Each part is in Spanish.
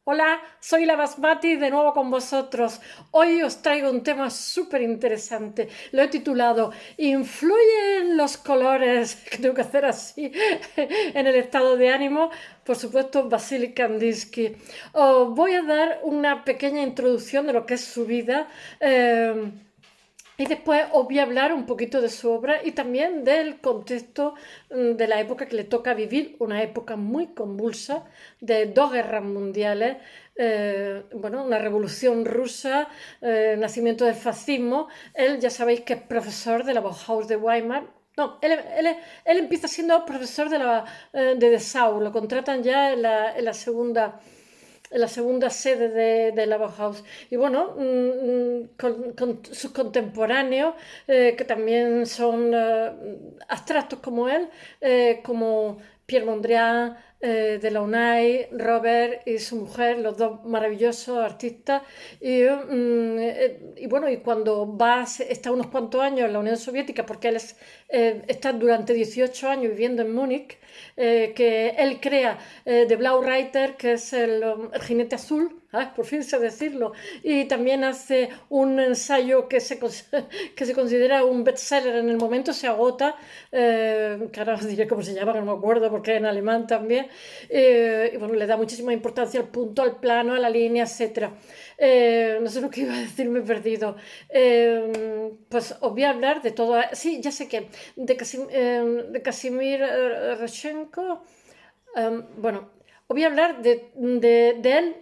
Hola, soy la Basmati de nuevo con vosotros. Hoy os traigo un tema súper interesante. Lo he titulado ¿Influyen los colores? Que tengo que hacer así en el estado de ánimo. Por supuesto, Vasily Kandinsky. Os voy a dar una pequeña introducción de lo que es su vida. Y después os voy a hablar un poquito de su obra y también del contexto de la época que le toca vivir, una época muy convulsa de dos guerras mundiales, bueno, una revolución rusa, nacimiento del fascismo. Él ya sabéis que es profesor de la Bauhaus de Weimar. No, él empieza siendo profesor de Dessau, lo contratan ya en la segunda sede de la Bauhaus. Y bueno, con sus contemporáneos, que también son abstractos como él, como Pierre Mondrian, Delaunay, Robert y su mujer, los dos maravillosos artistas. Y bueno, y cuando está unos cuantos años en la Unión Soviética, porque él está durante 18 años viviendo en Múnich, que él crea de Blau Reiter, que es el jinete azul, por fin sé decirlo, y también hace un ensayo que se considera un bestseller en el momento, se agota, que ahora os diré cómo se llama, que no me acuerdo porque es en alemán también, y bueno, le da muchísima importancia al punto, al plano, a la línea, etcétera. No sé lo que iba a decir, me he perdido. Pues os voy a hablar de todo. Sí, ya sé que de Casimir Rashenko. Bueno, os voy a hablar de él,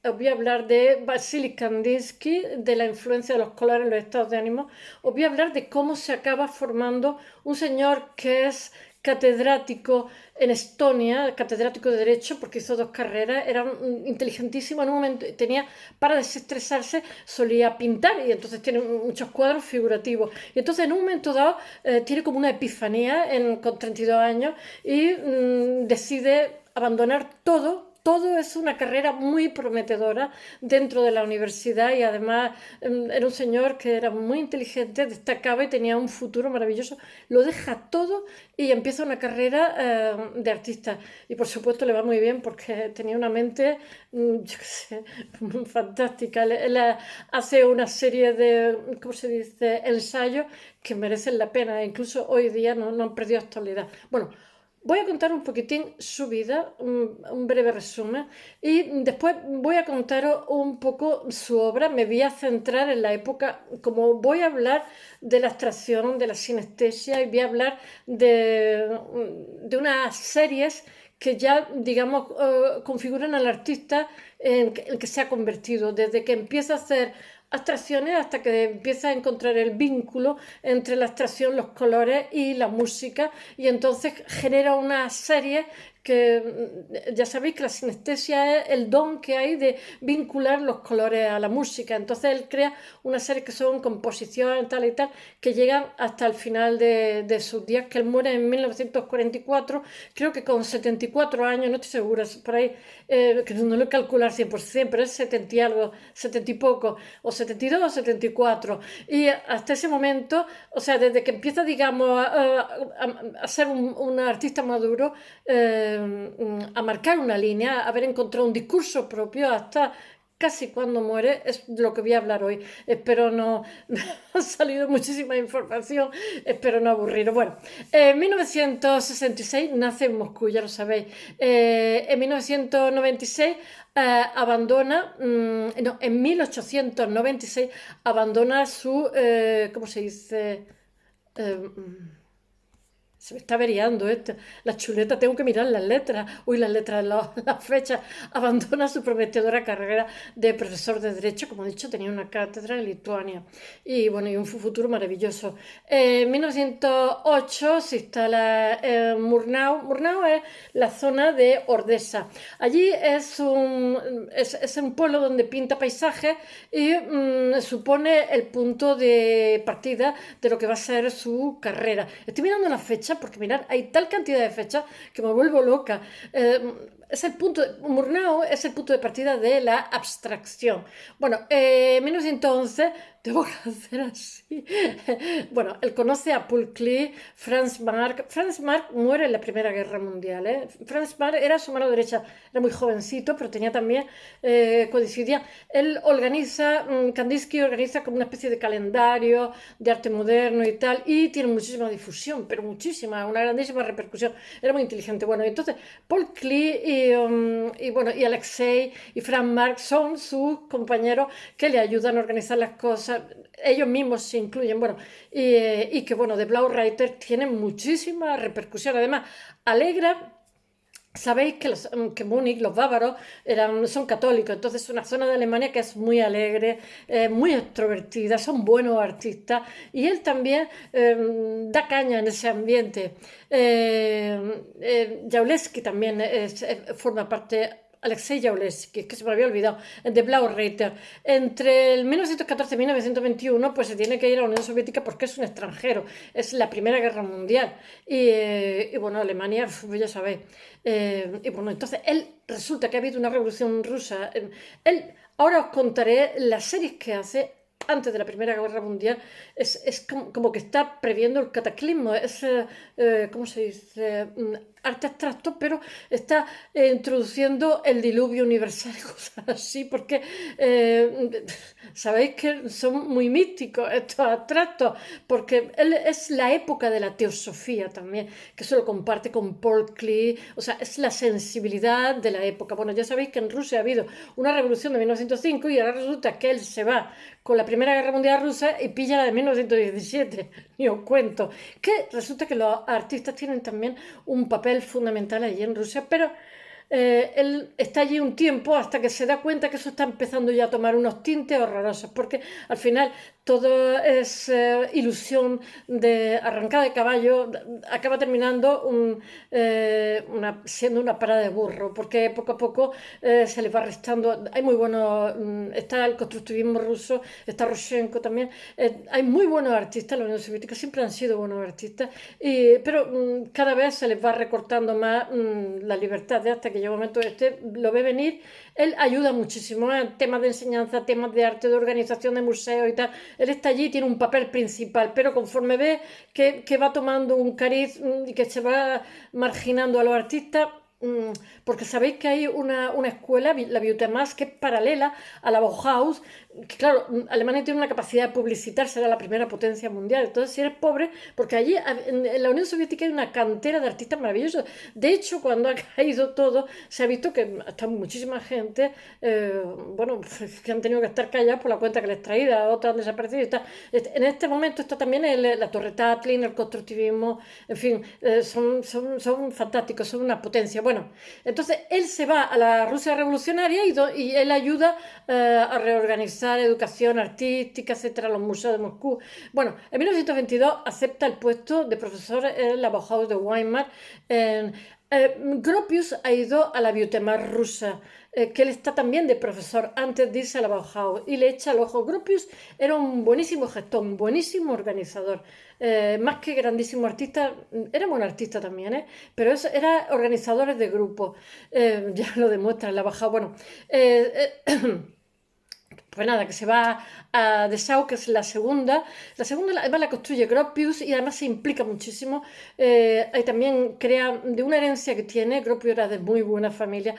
os voy a hablar de Vasily Kandinsky, de la influencia de los colores en los estados de ánimo. Os voy a hablar de cómo se acaba formando un señor que es catedrático en Estonia, catedrático de Derecho, porque hizo dos carreras, era inteligentísimo. En un momento tenía, para desestresarse, solía pintar y entonces tiene muchos cuadros figurativos. Y entonces en un momento dado tiene como una epifanía con 32 años y decide abandonar todo. Todo es una carrera muy prometedora dentro de la universidad y además era un señor que era muy inteligente, destacaba y tenía un futuro maravilloso. Lo deja todo y empieza una carrera de artista. Y por supuesto le va muy bien porque tenía una mente, yo qué sé, fantástica. Él hace una serie de, ¿cómo se dice?, ensayos que merecen la pena. Incluso hoy día no han perdido actualidad. Bueno, voy a contar un poquitín su vida, un breve resumen, y después voy a contaros un poco su obra. Me voy a centrar en la época, como voy a hablar de la abstracción, de la sinestesia, y voy a hablar de unas series que ya, digamos, configuran al artista en el que se ha convertido, desde que empieza a hacer abstracciones hasta que empieza a encontrar el vínculo entre la abstracción, los colores y la música, y entonces genera una serie que ya sabéis que la sinestesia es el don que hay de vincular los colores a la música. Entonces él crea una serie que son composiciones tal y tal que llegan hasta el final de sus días, que él muere en 1944, creo que con 74 años, no estoy segura, por ahí, que no lo he calculado al 100%, pero es 70 y algo, 70 y poco, o 72 o 74. Y hasta ese momento, o sea, desde que empieza, digamos, a ser un artista maduro, a marcar una línea, a haber encontrado un discurso propio hasta casi cuando muere, es de lo que voy a hablar hoy. Espero no, ha salido muchísima información, espero no aburriros. Bueno, en 1966 nace en Moscú, ya lo sabéis. En 1996 abandona, no, en 1896 abandona su, ¿cómo se dice? Eh, Se me está averiando esto. La chuleta, tengo que mirar las letras. Uy, las letras, las fechas. Abandona su prometedora carrera de profesor de Derecho. Como he dicho, tenía una cátedra en Lituania. Y bueno, y un futuro maravilloso. En 1908 se instala en Murnau. Murnau es la zona de Ordesa. Allí es un pueblo donde pinta paisajes y supone el punto de partida de lo que va a ser su carrera. Estoy mirando las fechas porque mirad, hay tal cantidad de fechas que me vuelvo loca. es el punto, Murnau es el punto de partida de la abstracción. Bueno, 1911, tengo que hacer así. Bueno, él conoce a Paul Klee, Franz Marc. Franz Marc muere en la Primera Guerra Mundial. Franz Marc era su mano derecha, era muy jovencito, pero tenía también coincidía. Él organiza, Kandinsky organiza como una especie de calendario de arte moderno y tal, y tiene muchísima difusión, pero muchísima, una grandísima repercusión. Era muy inteligente. Bueno, entonces Paul Klee bueno, y Alexei y Franz Marc son sus compañeros que le ayudan a organizar las cosas. Ellos mismos se incluyen, bueno, y que bueno, de Blau Reiter tienen muchísima repercusión. Además, alegra. Sabéis que Múnich, los bávaros, son católicos, entonces es una zona de Alemania que es muy alegre, muy extrovertida, son buenos artistas y él también da caña en ese ambiente. Jauleski también forma parte. Alexei Jauleski, que se me había olvidado, de Blau Reiter. Entre el 1914 y 1921, pues se tiene que ir a la Unión Soviética porque es un extranjero, es la Primera Guerra Mundial. Y bueno, Alemania, ya sabéis. Y bueno, entonces él resulta que ha habido una revolución rusa. Ahora os contaré las series que hace antes de la Primera Guerra Mundial. Es como que está previendo el cataclismo. ¿Cómo se dice? Arte abstracto, pero está introduciendo el diluvio universal y cosas así, porque sabéis que son muy místicos estos abstractos, porque él es la época de la teosofía también, que eso lo comparte con Paul Klee, o sea, es la sensibilidad de la época. Bueno, ya sabéis que en Rusia ha habido una revolución de 1905 y ahora resulta que él se va con la Primera Guerra Mundial rusa y pilla la de 1917, y os cuento, que resulta que los artistas tienen también un papel fundamental allí en Rusia, pero él está allí un tiempo hasta que se da cuenta que eso está empezando ya a tomar unos tintes horrorosos, porque al final todo es ilusión de arrancada de caballo, acaba terminando siendo una parada de burro, porque poco a poco se les va restando. Hay muy buenos, está el constructivismo ruso, está Roshenko también, hay muy buenos artistas en la Unión Soviética, siempre han sido buenos artistas, pero cada vez se les va recortando más la libertad, hasta que llega un momento lo ve venir. Él ayuda muchísimo en temas de enseñanza, temas de arte, de organización de museos y tal. Él está allí, tiene un papel principal, pero conforme ve que va tomando un cariz y que se va marginando a los artistas, porque sabéis que hay una escuela, la Biotemas, que es paralela a la Bauhaus, que claro, Alemania tiene una capacidad de publicitar, será la primera potencia mundial. Entonces, si eres pobre, porque allí en la Unión Soviética hay una cantera de artistas maravillosos. De hecho, cuando ha caído todo, se ha visto que hasta muchísima gente, bueno, que han tenido que estar callados por la cuenta que les traída, otras han desaparecido y tal. En este momento está también la Torre Tatlin, el constructivismo, en fin, son fantásticos, son una potencia. Bueno, entonces él se va a la Rusia revolucionaria y él ayuda a reorganizar educación artística, etcétera, los museos de Moscú. Bueno, en 1922 acepta el puesto de profesor en la Bauhaus de Weimar. Gropius ha ido a la Biotemar rusa, que él está también de profesor antes de irse a la Bauhaus y le echa el ojo. Gropius era un buenísimo gestor, un buenísimo organizador, más que grandísimo artista, era buen artista también, pero era organizadores de grupos, ya lo demuestra en la Bauhaus. Bueno, pues nada, que se va a Dessau, que es la segunda. La segunda además la construye Gropius y además se implica muchísimo. Ahí también crea, de una herencia que tiene, Gropius era de muy buena familia,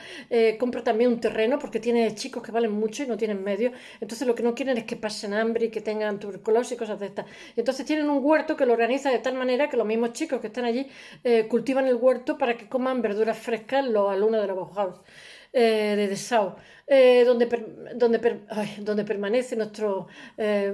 compra también un terreno porque tiene chicos que valen mucho y no tienen medios. Entonces lo que no quieren es que pasen hambre y que tengan tuberculosis y cosas de estas. Entonces tienen un huerto que lo organiza de tal manera que los mismos chicos que están allí cultivan el huerto para que coman verduras frescas los alumnos de la Bauhaus. De Dessau, donde permanece nuestro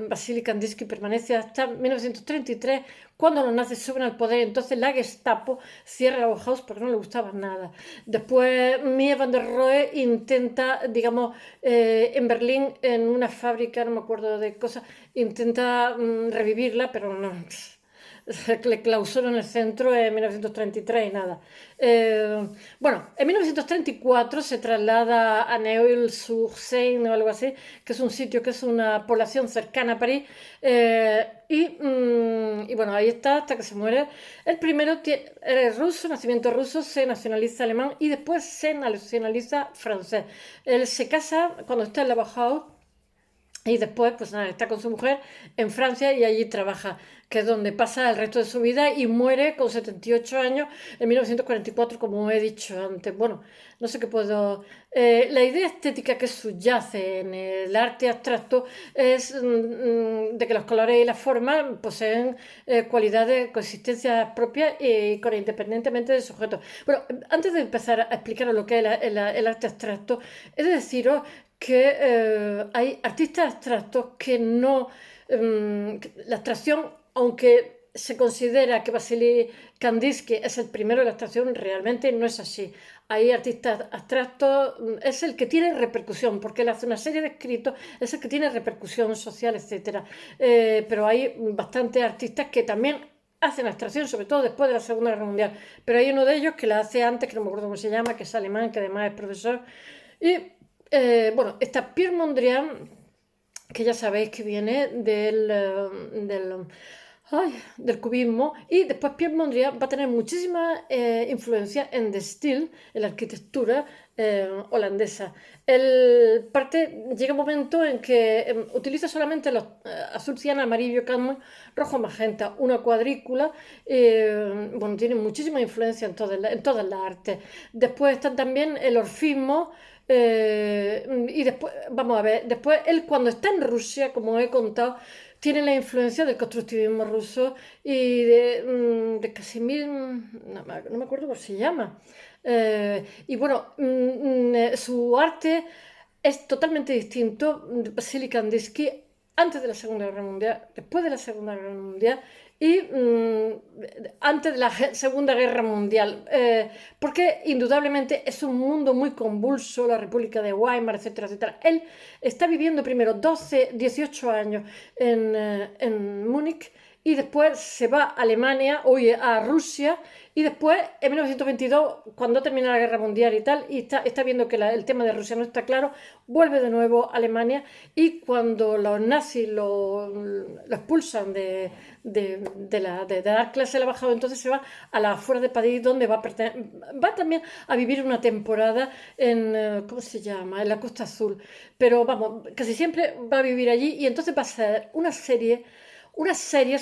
Vasily Kandinsky, permanece hasta 1933, cuando los nazis suben al poder. Entonces la Gestapo cierra la Bauhaus porque no le gustaba nada. Después Mies van der Rohe intenta, digamos, en Berlín, en una fábrica, no me acuerdo de cosas, intenta revivirla, pero no. le clausuró en el centro en 1933 y nada. Bueno, en 1934 se traslada a Neuilly-sur-Seine o algo así, que es un sitio que es una población cercana a París. Y bueno, ahí está hasta que se muere. El primero era ruso, nacimiento ruso, se nacionaliza alemán y después se nacionaliza francés. Él se casa cuando está en la Bauhaus y después, pues nada, está con su mujer en Francia y allí trabaja, que es donde pasa el resto de su vida y muere con 78 años en 1944, como he dicho antes. Bueno, no sé qué puedo... la idea estética que subyace en el arte abstracto es de que los colores y las formas poseen cualidades, consistencias propias y con independientemente del sujeto. Bueno, antes de empezar a explicaros lo que es el arte abstracto, he de deciros que hay artistas abstractos que no... la abstracción, aunque se considera que Vasily Kandinsky es el primero de la abstracción, realmente no es así. Hay artistas abstractos, es el que tiene repercusión, porque él hace una serie de escritos, es el que tiene repercusión social, etc. Pero hay bastantes artistas que también hacen abstracción, sobre todo después de la Segunda Guerra Mundial. Pero hay uno de ellos que la hace antes, que no me acuerdo cómo se llama, que es alemán, que además es profesor. Y bueno, está Pierre Mondrian, que ya sabéis que viene del cubismo, y después Pierre Mondrian va a tener muchísima influencia en The Stil, en la arquitectura holandesa. Llega un momento en que utiliza solamente los azul ciano, amarillo, cadmio, rojo, magenta, una cuadrícula. Bueno, tiene muchísima influencia en todas las artes. Después está también el orfismo. Y después, vamos a ver, después él cuando está en Rusia, como he contado, tiene la influencia del constructivismo ruso y de Casimir, no me acuerdo cómo se llama. Y bueno, su arte es totalmente distinto de Vasily Kandinsky antes de la Segunda Guerra Mundial, después de la Segunda Guerra Mundial y antes de la Segunda Guerra Mundial, porque indudablemente es un mundo muy convulso, la República de Weimar, etcétera, etcétera. Él está viviendo primero 12, 18 años en Múnich y después se va a Alemania, oye, a Rusia, y después, en 1922, cuando termina la guerra mundial y tal, y está viendo que el tema de Rusia no está claro, vuelve de nuevo a Alemania, y cuando los nazis lo expulsan de dar clase a la bajada, entonces se va a las afueras de París, donde va también a vivir una temporada en, ¿cómo se llama?, en la Costa Azul. Pero vamos, casi siempre va a vivir allí, y entonces va a ser unas series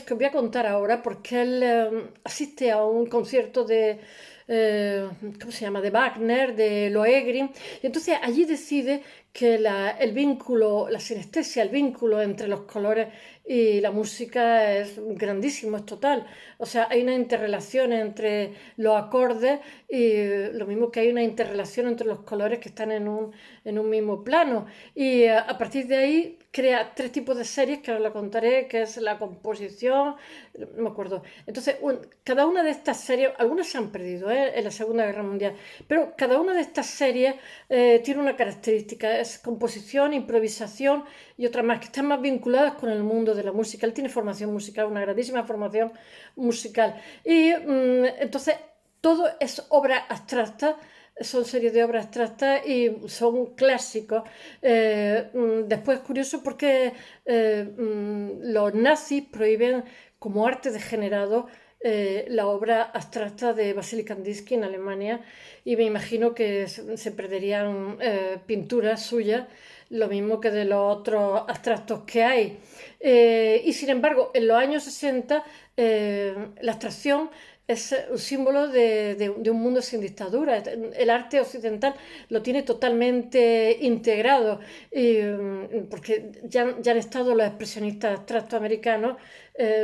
que os voy a contar ahora porque él asiste a un concierto ¿cómo se llama?, de Wagner, de Lohengrin, y entonces allí decide que el vínculo, la sinestesia, el vínculo entre los colores y la música es grandísimo, es total. O sea, hay una interrelación entre los acordes y lo mismo que hay una interrelación entre los colores que están en un mismo plano. Y a partir de ahí crea tres tipos de series que ahora lo contaré, que es la composición, no me acuerdo. Entonces, cada una de estas series, algunas se han perdido en la Segunda Guerra Mundial, pero cada una de estas series tiene una característica, es composición, improvisación y otras más, que están más vinculadas con el mundo de la música. Él tiene formación musical, una grandísima formación musical. Y entonces, todo es obra abstracta, son series de obras abstractas y son clásicos. Después es curioso porque los nazis prohíben como arte degenerado la obra abstracta de Vasily Kandinsky en Alemania, y me imagino que se perderían pinturas suyas, lo mismo que de los otros abstractos que hay. Y sin embargo, en los años 60 la abstracción es un símbolo de un mundo sin dictadura. El arte occidental lo tiene totalmente integrado, porque ya han estado los expresionistas abstractos americanos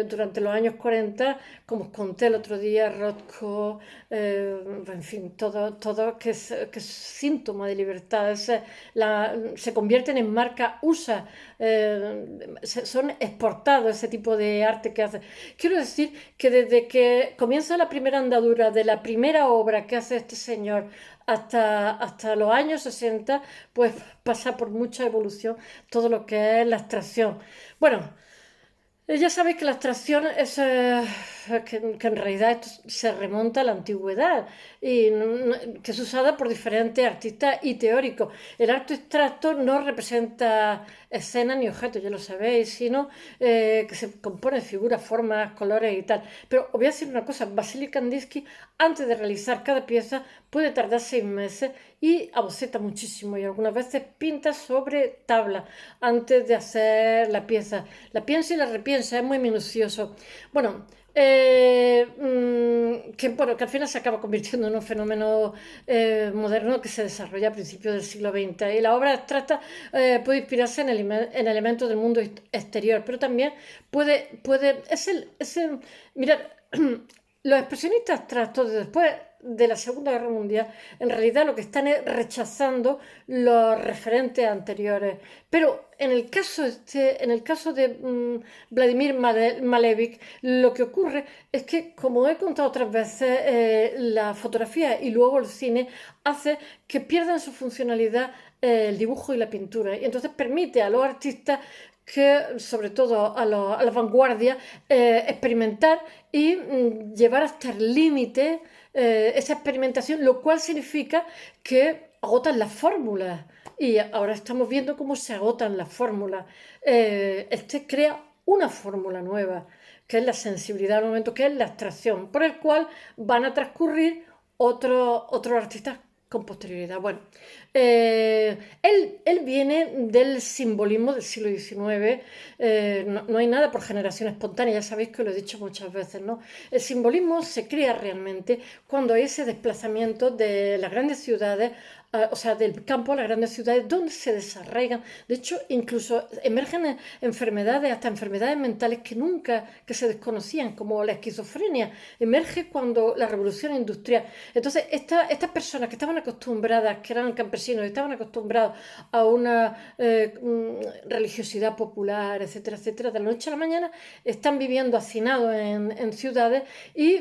durante los años 40, como os conté el otro día, Rothko, en fin, todo que es síntoma de libertad. Se convierten en marca USA, son exportados ese tipo de arte que hace. Quiero decir que desde que comienza la primera andadura de la primera obra que hace este señor hasta los años 60, pues pasa por mucha evolución todo lo que es la abstracción. Bueno, Ya sabéis que la abstracción es que en realidad esto se remonta a la antigüedad y que es usada por diferentes artistas y teóricos. El arte abstracto no representa escenas ni objetos, ya lo sabéis, sino que se compone de figuras, formas, colores y tal. Pero os voy a decir una cosa, Vasily Kandinsky, antes de realizar cada pieza, puede tardar 6 meses y aboceta muchísimo y algunas veces pinta sobre tabla antes de hacer la pieza. La piensa y la repiensa, es muy minucioso. Bueno, bueno, que al final se acaba convirtiendo en un fenómeno moderno que se desarrolla a principios del siglo XX. Y la obra abstracta puede inspirarse en elementos del mundo exterior, pero también mirad, los expresionistas abstractos de después de la Segunda Guerra Mundial, en realidad lo que están es rechazando los referentes anteriores. Pero en el caso de Vladimir Malevich, lo que ocurre es que, como he contado otras veces, la fotografía y luego el cine hace que pierdan su funcionalidad el dibujo y la pintura. Y entonces permite a los artistas que, sobre todo a la vanguardia, experimentar y llevar hasta el límite esa experimentación, lo cual significa que agotan las fórmulas. Y ahora estamos viendo cómo se agotan las fórmulas. Este crea una fórmula nueva, que es la sensibilidad al momento, que es la abstracción, por el cual van a transcurrir otros artistas con posterioridad. Bueno, él viene del simbolismo del siglo XIX. No hay nada por generación espontánea, ya sabéis que lo he dicho muchas veces, ¿no? El simbolismo se crea realmente cuando hay ese desplazamiento de las grandes ciudades, o sea, del campo a las grandes ciudades, donde se desarraigan. De hecho, incluso emergen enfermedades, hasta enfermedades mentales que se desconocían, como la esquizofrenia. Emerge cuando la revolución industrial. Entonces, estas personas que estaban acostumbradas, que eran campesinos, estaban acostumbrados a una religiosidad popular, etcétera, etcétera, de la noche a la mañana están viviendo hacinados en ciudades y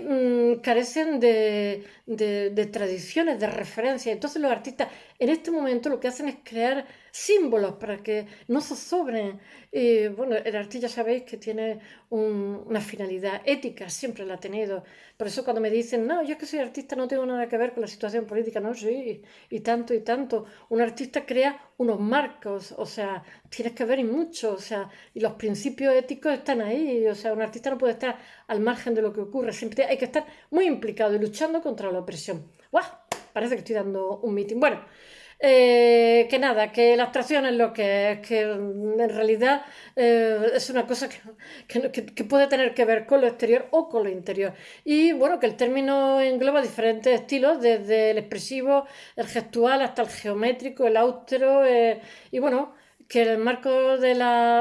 carecen de tradiciones, de referencias. Entonces los artistas en este momento lo que hacen es crear símbolos para que no zozobren. Bueno, el artista ya sabéis que tiene una finalidad ética, siempre la ha tenido. Por eso cuando me dicen, no, yo es que soy artista, no tengo nada que ver con la situación política, no, sí, y tanto y tanto. Un artista crea unos marcos, o sea, tienes que ver y mucho, o sea, y los principios éticos están ahí, o sea, un artista no puede estar al margen de lo que ocurre, siempre hay que estar muy implicado y luchando contra la opresión. ¡Guau! Parece que estoy dando un meeting. Bueno, que nada, que la abstracción es lo que es, que en realidad es una cosa que puede tener que ver con lo exterior o con lo interior. Y bueno, que el término engloba diferentes estilos, desde el expresivo, el gestual, hasta el geométrico, el austero, y bueno, que el marco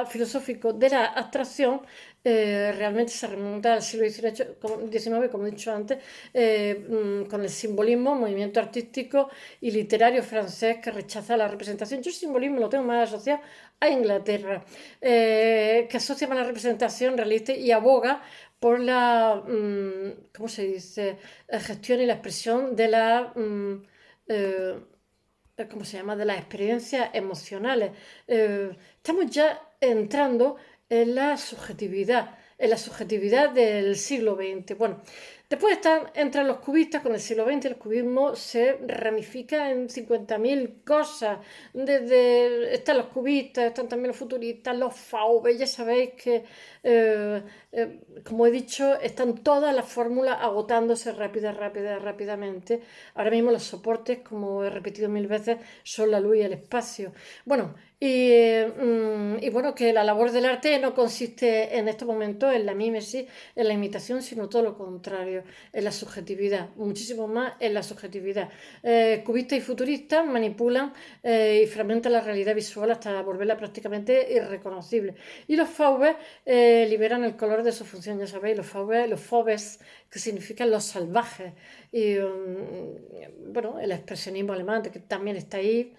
filosófico de la abstracción realmente se remonta al siglo XIX, como he dicho antes, con el simbolismo, movimiento artístico y literario francés que rechaza la representación. Yo el simbolismo lo tengo más asociado a Inglaterra, que asocia más la representación realista y aboga por la, ¿cómo se dice?, gestión y la expresión de la... ¿cómo se llama?, de las experiencias emocionales. Estamos ya entrando en la subjetividad del siglo XX. Bueno, después entran los cubistas con el siglo XX. El cubismo se ramifica en 50.000 cosas. Están los cubistas, están también los futuristas, los fauves. Ya sabéis que, como he dicho, están todas las fórmulas agotándose rápidamente. Ahora mismo los soportes, como he repetido 1000 veces, son la luz y el espacio. Bueno, y bueno, que la labor del arte no consiste en estos momentos en la mímesis, en la imitación, sino todo lo contrario, en la subjetividad, muchísimo más en la subjetividad. Cubistas y futuristas manipulan y fragmentan la realidad visual hasta volverla prácticamente irreconocible. Y los fauves liberan el color de su función, ya sabéis, los fauves, que significan los salvajes. Y bueno, el expresionismo alemán, que también está ahí.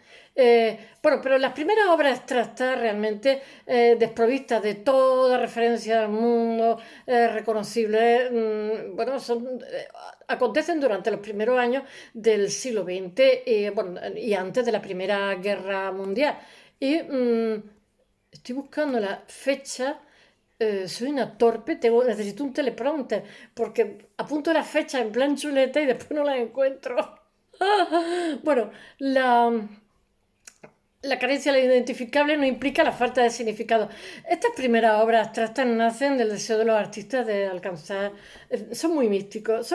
Bueno, pero las primeras obras abstractas realmente desprovistas de toda referencia al mundo reconocible, bueno, acontecen durante los primeros años del siglo XX bueno, y antes de la Primera Guerra Mundial. Y estoy buscando la fecha soy una torpe, necesito un teleprompter, porque apunto las fechas en plan chuleta y después no las encuentro. Bueno, la carencia de lo identificable no implica la falta de significado. Estas primeras obras abstractas nacen del deseo de los artistas de alcanzar, son muy místicos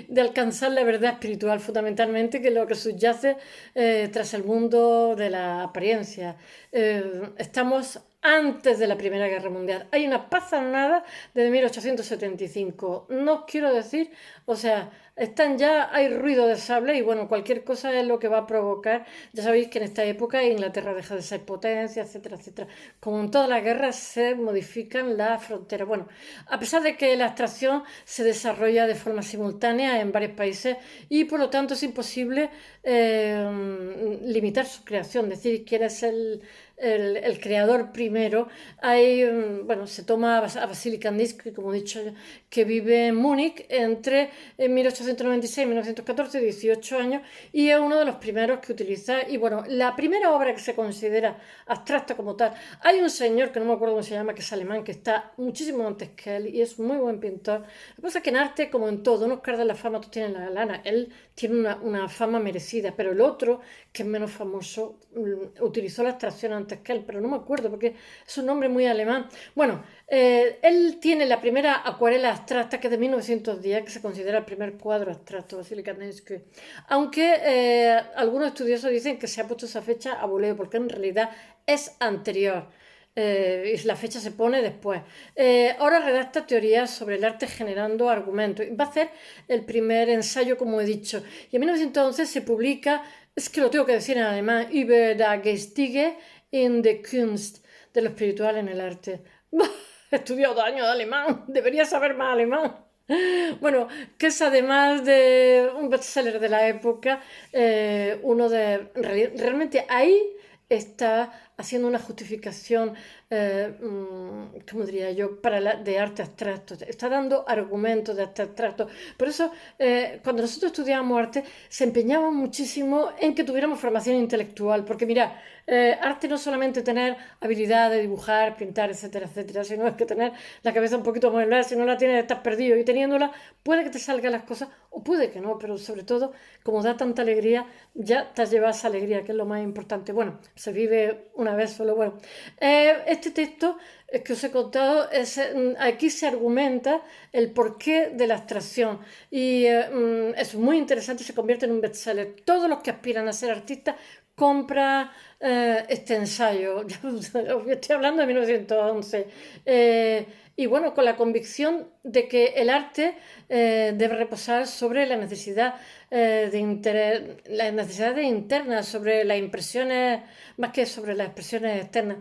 de alcanzar la verdad espiritual fundamentalmente, que es lo que subyace tras el mundo de la apariencia. Estamos antes de la Primera Guerra Mundial. Hay una pazanada desde 1875. No os quiero decir, o sea, hay ruido de sable y bueno, cualquier cosa es lo que va a provocar. Ya sabéis que en esta época Inglaterra deja de ser potencia, etcétera, etcétera. Como en todas las guerras se modifican las fronteras. Bueno, a pesar de que la abstracción se desarrolla de forma simultánea en varios países y por lo tanto es imposible limitar su creación, decir quién es el creador primero. Bueno, se toma a Vasily Kandinsky, como he dicho, que vive en Múnich entre 1896 y 1914, 18 años, y es uno de los primeros que utiliza, y bueno, la primera obra que se considera abstracta como tal. Hay un señor, que no me acuerdo cómo se llama, que es alemán, que está muchísimo antes que él, y es muy buen pintor. Lo que pasa es que en arte, como en todo, unos cardan la fama, otros tienen la lana. Él tiene una fama merecida, pero el otro, que es menos famoso, utilizó la abstracción antes que él, pero no me acuerdo porque es un nombre muy alemán. Bueno, él tiene la primera acuarela abstracta, que es de 1910, que se considera el primer cuadro abstracto, Vasily Kandinsky. Aunque algunos estudiosos dicen que se ha puesto esa fecha a voleo, porque en realidad es anterior. Y la fecha se pone después. Ahora redacta teorías sobre el arte generando argumentos. Va a hacer el primer ensayo, como he dicho. Y en 1911 se publica, es que lo tengo que decir en alemán, Über das Geistige in der Kunst, de lo espiritual en el arte. He estudiado 2 años de alemán, debería saber más alemán. Bueno, que es además de un bestseller de la época, realmente ahí está haciendo una justificación, ¿cómo diría yo?, de arte abstracto. Está dando argumentos de arte abstracto. Por eso, cuando nosotros estudiábamos arte, se empeñaba muchísimo en que tuviéramos formación intelectual, porque mira, arte no solamente tener habilidad de dibujar, pintar, etcétera, etcétera, sino es que tener la cabeza un poquito mueblada. Si no la tienes, estás perdido, y teniéndola, puede que te salgan las cosas o puede que no, pero sobre todo, como da tanta alegría, ya te has llevado esa alegría, que es lo más importante. Bueno, se vive una vez solo. Bueno, este texto que os he contado, aquí se argumenta el porqué de la abstracción y es muy interesante, se convierte en un bestseller. Todos los que aspiran a ser artistas compra este ensayo. Estoy hablando de 1911. Y bueno, con la convicción de que el arte debe reposar sobre la necesidad las necesidades internas, sobre las impresiones, más que sobre las expresiones externas.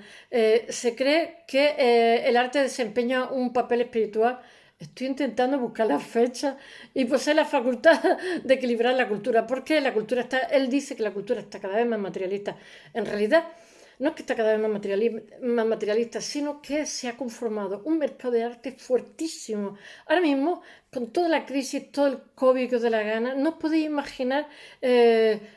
Se cree que el arte desempeña un papel espiritual. Estoy intentando buscar las fechas y posee la facultad de equilibrar la cultura, porque él dice que la cultura está cada vez más materialista. En realidad, no es que está cada vez más materialista, sino que se ha conformado un mercado de arte fuertísimo. Ahora mismo, con toda la crisis, todo el COVID que os dé la gana, no os podéis imaginar,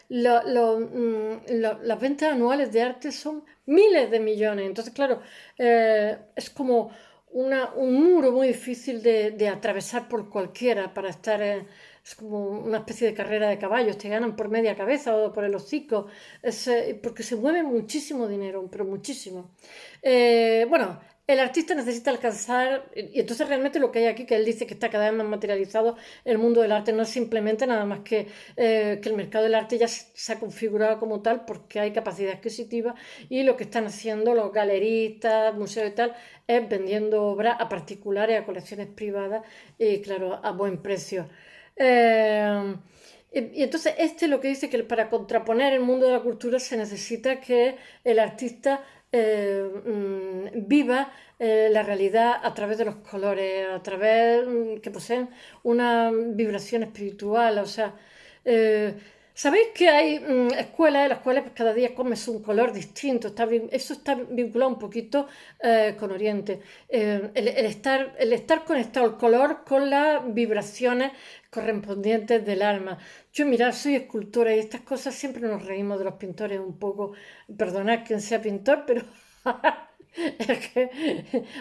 las ventas anuales de arte son miles de millones. Entonces, claro, es como un muro muy difícil de atravesar por cualquiera para estar es como una especie de carrera de caballos, te ganan por media cabeza o por el hocico, porque se mueve muchísimo dinero, pero muchísimo. Bueno, el artista necesita alcanzar, y entonces realmente lo que hay aquí, que él dice que está cada vez más materializado el mundo del arte, no es simplemente nada más que el mercado del arte ya se ha configurado como tal porque hay capacidad adquisitiva, y lo que están haciendo los galeristas, museos y tal, es vendiendo obras a particulares, a colecciones privadas, y claro, a buen precio. Y entonces lo que dice que para contraponer el mundo de la cultura se necesita que el artista viva la realidad a través de los colores, a través que poseen una vibración espiritual. O sea, sabéis que hay escuelas, en las cuales pues, cada día comes un color distinto. Eso está vinculado un poquito con Oriente. El estar conectado el color con las vibraciones correspondientes del alma. Yo, mirad, soy escultora y estas cosas siempre nos reímos de los pintores un poco. Perdonad quien sea pintor, pero Es que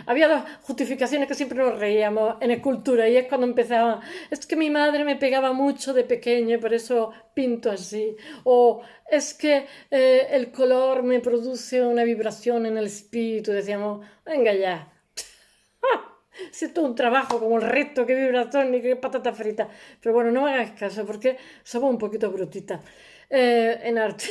había dos justificaciones que siempre nos reíamos en escultura y es cuando empezaba, es que mi madre me pegaba mucho de pequeño y por eso pinto así, o es que el color me produce una vibración en el espíritu, decíamos, venga ya, si esto es un trabajo como el resto, qué vibración ni qué patata frita. Pero bueno, no me hagas caso porque somos un poquito brutitas en arte.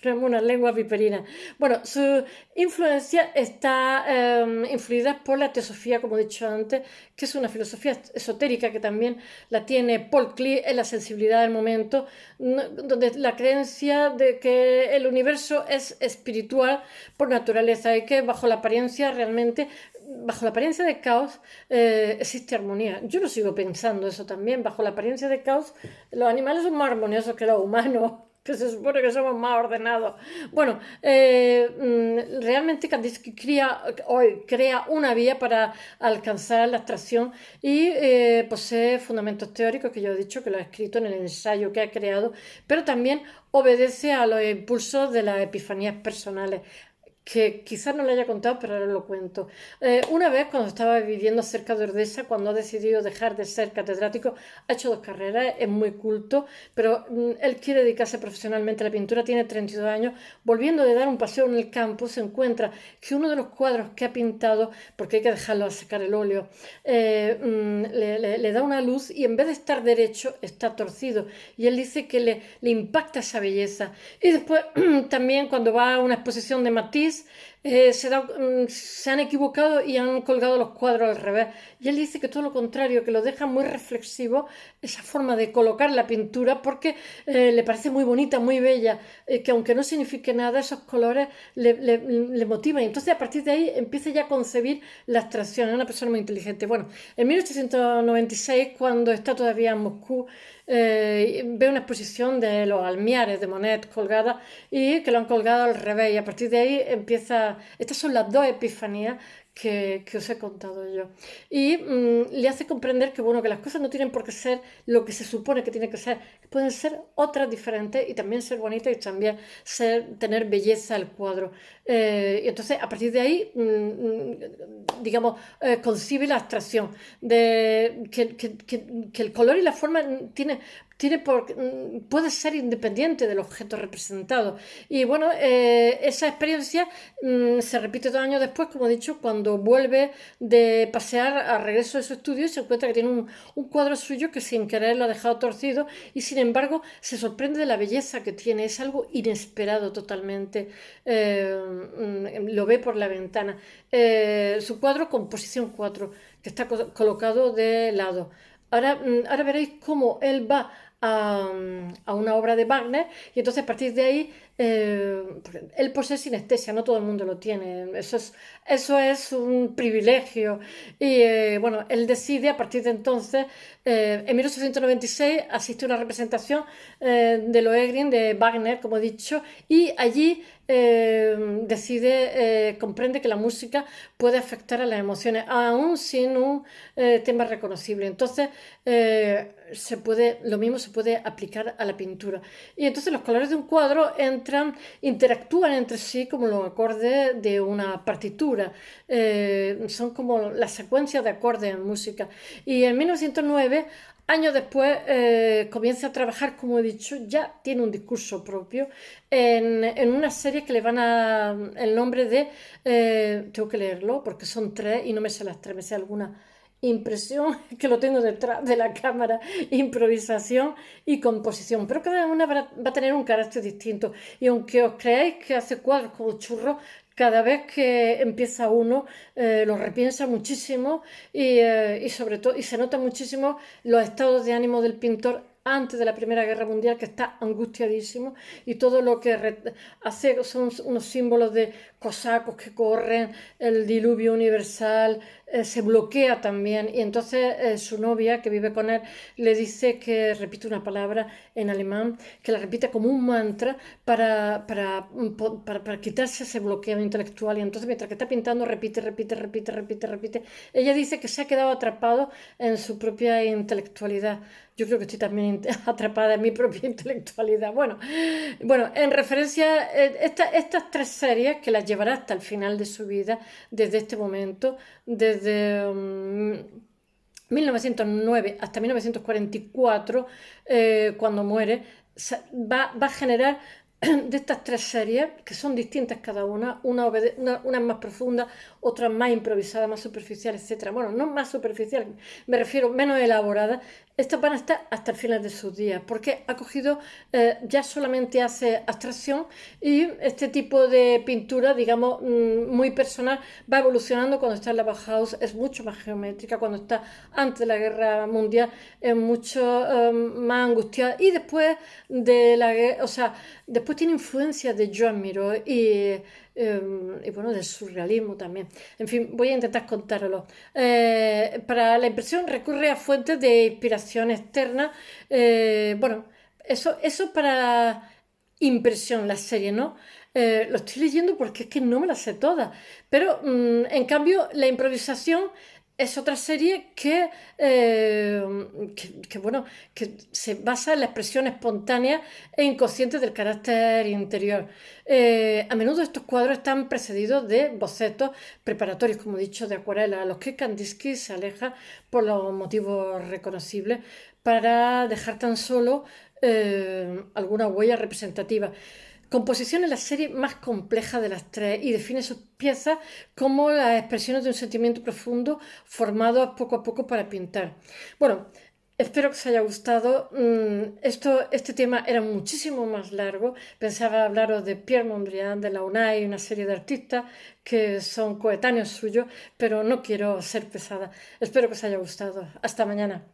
Tenemos una lengua viperina. Bueno, su influencia está influida por la teosofía, como he dicho antes, que es una filosofía esotérica que también la tiene Paul Klee en La sensibilidad del momento, donde la creencia de que el universo es espiritual por naturaleza y que bajo la apariencia de caos existe armonía. Yo lo sigo pensando eso también. Bajo la apariencia de caos, los animales son más armoniosos que los humanos, que se supone que somos más ordenados. Bueno, realmente Kandinsky crea una vía para alcanzar la abstracción y posee fundamentos teóricos que yo he dicho que lo ha escrito en el ensayo que ha creado, pero también obedece a los impulsos de las epifanías personales que quizás no le haya contado, pero ahora lo cuento. Una vez, cuando estaba viviendo cerca de Ordesa, cuando ha decidido dejar de ser catedrático, ha hecho dos carreras, es muy culto, pero él quiere dedicarse profesionalmente a la pintura, tiene 32 años. Volviendo de dar un paseo en el campo, se encuentra que uno de los cuadros que ha pintado, porque hay que dejarlo a secar el óleo, le da una luz y en vez de estar derecho, está torcido. Y él dice que le impacta esa belleza. Y después, también, cuando va a una exposición de Matisse, se han equivocado y han colgado los cuadros al revés. Y él dice que todo lo contrario, que lo deja muy reflexivo esa forma de colocar la pintura porque le parece muy bonita, muy bella, que aunque no signifique nada, esos colores le motivan. Y entonces a partir de ahí empieza ya a concebir la abstracción. Es una persona muy inteligente. Bueno, en 1896, cuando está todavía en Moscú, ve una exposición de los almiares de Monet colgada y que lo han colgado al revés y a partir de ahí empieza, estas son las dos epifanías que os he contado yo y le hace comprender que bueno, que las cosas no tienen por qué ser lo que se supone que tiene que ser, que pueden ser otras diferentes y también ser bonitas y también tener belleza el cuadro. Y entonces a partir de ahí digamos concibe la abstracción de que el color y la forma puede ser independiente del objeto representado. Y bueno, esa experiencia se repite 2 años después, como he dicho, cuando vuelve de pasear a regreso de su estudio y se encuentra que tiene un cuadro suyo que sin querer lo ha dejado torcido y sin embargo se sorprende de la belleza que tiene. Es algo inesperado totalmente. Lo ve por la ventana. Su cuadro, Composición 4, que está colocado de lado. Ahora veréis cómo él va a una obra de Wagner y entonces a partir de ahí él posee sinestesia, no todo el mundo lo tiene, eso es un privilegio y bueno, él decide a partir de entonces, en 1896 asiste a una representación de Lohengrin de Wagner, como he dicho, y allí comprende que la música puede afectar a las emociones, aún sin un tema reconocible. Entonces, lo mismo se puede aplicar a la pintura. Y entonces los colores de un cuadro interactúan entre sí como los acordes de una partitura. Son como las secuencias de acordes en música. Y en 1909 años después comienza a trabajar, como he dicho, ya tiene un discurso propio en una serie que le van a el nombre de, tengo que leerlo porque son tres y no me sé las tres, me sé alguna. Impresión, que lo tengo detrás de la cámara, improvisación y composición, pero cada una va a tener un carácter distinto y aunque os creáis que hace cuadros como churros, cada vez que empieza uno lo repiensa muchísimo y sobre todo y se nota muchísimo los estados de ánimo del pintor antes de la Primera Guerra Mundial, que está angustiadísimo y todo lo que hace son unos símbolos de cosacos que corren, el diluvio universal, se bloquea también y entonces su novia que vive con él le dice que repite una palabra en alemán, que la repite como un mantra para quitarse ese bloqueo intelectual y entonces mientras que está pintando repite. Ella dice que se ha quedado atrapado en su propia intelectualidad. yo creo que estoy también atrapada en mi propia intelectualidad. Bueno, en referencia a estas tres series que las llevará hasta el final de su vida, desde este momento, desde 1909 hasta 1944, cuando muere, va a generar de estas tres series, que son distintas cada una es más profunda, otra más improvisada, más superficial, etcétera. Bueno, no más superficial, me refiero menos elaborada. Estas van a estar hasta el final de sus días, porque ha cogido, ya solamente hace abstracción y este tipo de pintura, digamos, muy personal, va evolucionando. Cuando está en la Bauhaus es mucho más geométrica, cuando está antes de la Guerra Mundial es mucho más angustiada, y después de la guerra, o sea, después tiene influencias de Joan Miró y bueno, del surrealismo también. En fin, voy a intentar contároslo. Para la impresión recurre a fuentes de inspiración externa. Bueno, eso para impresión, la serie, ¿no? Lo estoy leyendo porque es que no me la sé todas. Pero en cambio, la improvisación es otra serie bueno, que se basa en la expresión espontánea e inconsciente del carácter interior. A menudo estos cuadros están precedidos de bocetos preparatorios, como he dicho, de acuarela, a los que Kandinsky se aleja por los motivos reconocibles para dejar tan solo alguna huella representativa. Composición es la serie más compleja de las tres y define sus piezas como las expresiones de un sentimiento profundo formado poco a poco para pintar. Bueno, espero que os haya gustado. Este tema era muchísimo más largo. Pensaba hablaros de Pierre Mondrian, de la UNAI y una serie de artistas que son coetáneos suyos, pero no quiero ser pesada. Espero que os haya gustado. Hasta mañana.